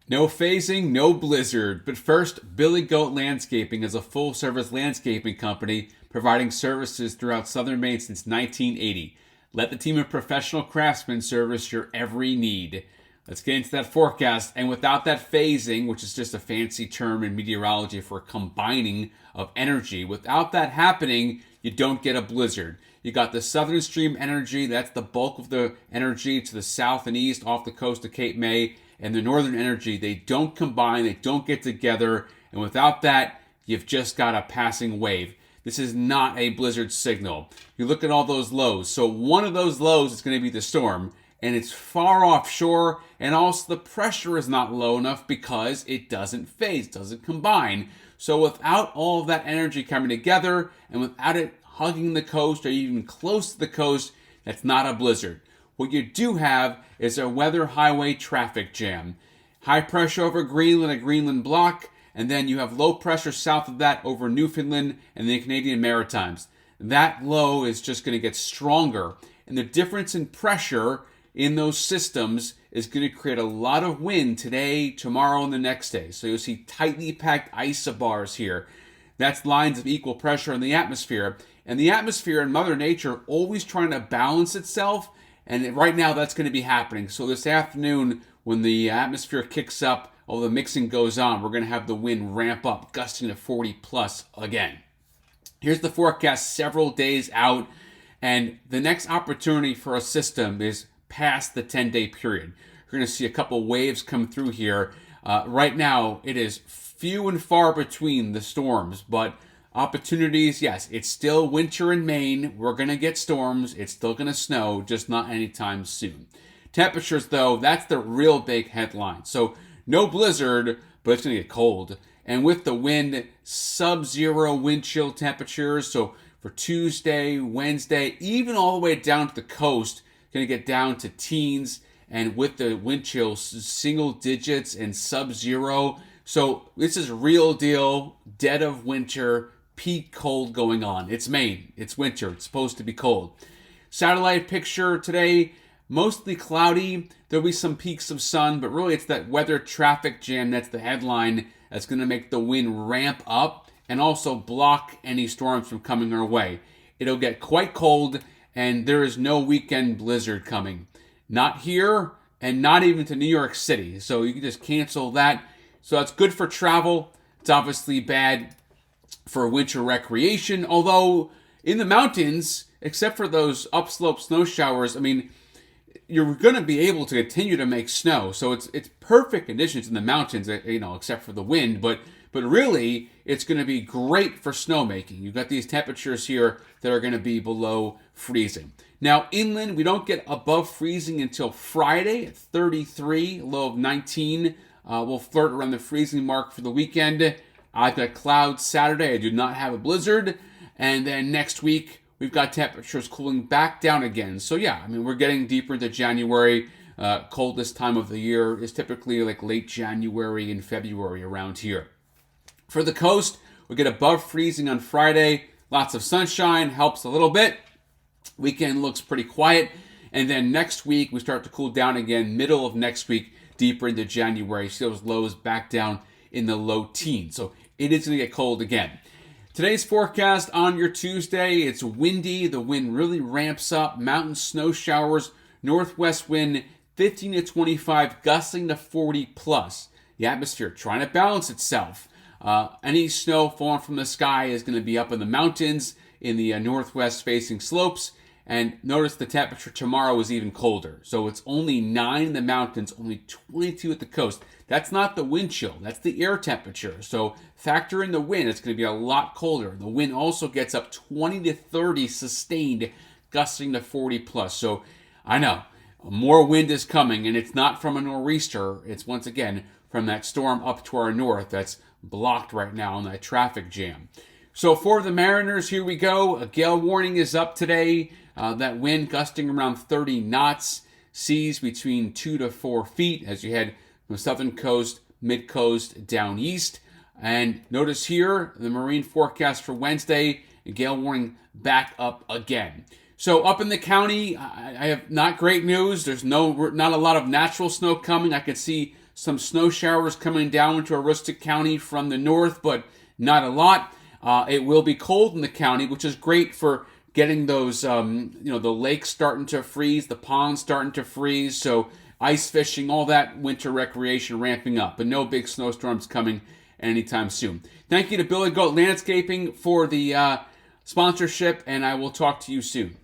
No phasing, no blizzard. But first, Billy Goat Landscaping is a full service landscaping company providing services throughout southern Maine since 1980. Let the team of professional craftsmen service your every need. Let's get into that forecast. And without that phasing, which is just a fancy term in meteorology for combining of energy, without that happening, you don't get a blizzard. You got the southern stream energy, that's the bulk of the energy to the south and east off the coast of Cape May, and the northern energy. They don't combine, they don't get together, and without that, you've just got a passing wave. This is not a blizzard signal. You look at all those lows. So one of those lows is going to be the storm, and it's far offshore, and also the pressure is not low enough because it doesn't phase, doesn't combine. So without all of that energy coming together, and without it hugging the coast or even close to the coast, that's not a blizzard. What you do have is a weather highway traffic jam. High pressure over Greenland, a Greenland block, and then you have low pressure south of that over Newfoundland and the Canadian Maritimes. That low is just going to get stronger, and the difference in pressure in those systems is going to create a lot of wind today, tomorrow, and the next day. So you'll see tightly packed isobars here. That's lines of equal pressure in the atmosphere. And the atmosphere and Mother Nature always trying to balance itself. And right now that's going to be happening. So this afternoon, when the atmosphere kicks up, all the mixing goes on, we're going to have the wind ramp up, gusting to 40 plus again. Here's the forecast several days out. And the next opportunity for a system is past the 10-day period. We're going to see a couple waves come through here. Right now, it is few and far between the storms, but opportunities, yes, it's still winter in Maine. We're going to get storms. It's still going to snow, just not anytime soon. Temperatures, though, that's the real big headline. So no blizzard, but it's going to get cold. And with the wind, sub-zero wind chill temperatures. So for Tuesday, Wednesday, even all the way down to the coast, going to get down to teens. And with the wind chills, single digits and sub-zero. So this is real deal, dead of winter, peak cold going on. It's Maine. It's winter. It's supposed to be cold. Satellite picture today, mostly cloudy. There'll be some peaks of sun, but really it's that weather traffic jam that's the headline that's going to make the wind ramp up and also block any storms from coming our way. It'll get quite cold, and there is no weekend blizzard coming. Not here, and not even to New York City. So you can just cancel that. So that's good for travel. It's obviously bad for winter recreation. Although in the mountains, except for those upslope snow showers, I mean, you're going to be able to continue to make snow. So it's perfect conditions in the mountains, except for the wind. But really, it's going to be great for snowmaking. You've got these temperatures here that are going to be below freezing. Now, inland, we don't get above freezing until Friday at 33, low of 19. We'll flirt around the freezing mark for the weekend. I've got clouds Saturday. I do not have a blizzard. And then next week, we've got temperatures cooling back down again. So yeah, I mean, we're getting deeper into January. Coldest time of the year is typically like late January and February around here. For the coast, we get above freezing on Friday. Lots of sunshine, helps a little bit. Weekend looks pretty quiet. And then next week, we start to cool down again. Middle of next week, deeper into January. See those lows back down in the low teens. So it is going to get cold again. Today's forecast on your Tuesday, it's windy. The wind really ramps up. Mountain snow showers. Northwest wind 15 to 25, gusting to 40 plus. The atmosphere trying to balance itself. Any snow falling from the sky is going to be up in the mountains in the northwest facing slopes. And notice the temperature tomorrow is even colder. So it's only 9 in the mountains, only 22 at the coast. That's not the wind chill. That's the air temperature. So factor in the wind. It's going to be a lot colder. The wind also gets up 20 to 30 sustained, gusting to 40 plus. So I know more wind is coming, and it's not from a nor'easter. It's once again from that storm up to our north that's blocked right now in that traffic jam. So for the mariners, here we go. A gale warning is up today. That wind gusting around 30 knots. Seas between 2 to 4 feet as you head from the southern coast, mid-coast, down east. And notice here, the marine forecast for Wednesday, a gale warning back up again. So up in the county, I have not great news. There's not a lot of natural snow coming. I can see some snow showers coming down into Aroostook County from the north, but not a lot. It will be cold in the county, which is great for getting those, the lakes starting to freeze, the ponds starting to freeze. So ice fishing, all that winter recreation ramping up, but no big snowstorms coming anytime soon. Thank you to Billy Goat Landscaping for the sponsorship, and I will talk to you soon.